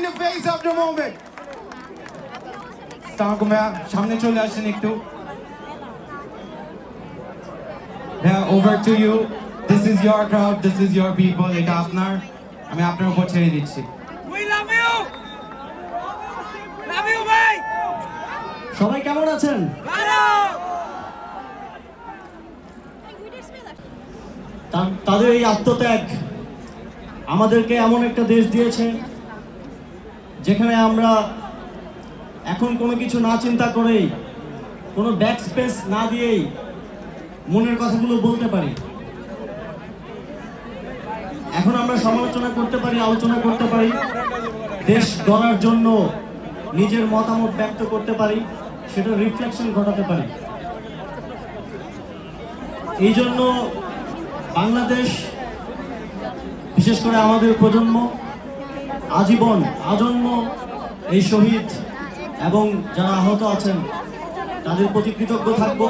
the face of the moment. তামাকু ভাইয়া সামনে চলে আসেন একটু। ভাইয়া over to you. This is your crowd, this is your people. এটা আপনার, আমি আপনার উপর ছেড়ে দিচ্ছি। We love you. Love you ভাই। সবাই কেমন আছেন? ভালো। তাদের এই আত্মত্যাগ আমাদেরকে এমন একটা দেশ দিয়েছে যেখানে আমরা এখন কোনো কিছু না চিন্তা করেই, কোনো ব্যাক স্পেস না দিয়েই মনের কথাগুলো বলতে পারি। এখন আমরা সমালোচনা করতে পারি, আলোচনা করতে পারি, দেশ গড়ার জন্য নিজের মতামত ব্যক্ত করতে পারি, সেটা রিফ্লেকশন ঘটাতে পারি। এই জন্য বাংলাদেশ, বিশেষ করে আমাদের প্রজন্ম আজীবন আজন্ম এই শহীদ এবং যারা আহত আছেন তাদের প্রতি কৃতজ্ঞ থাকব।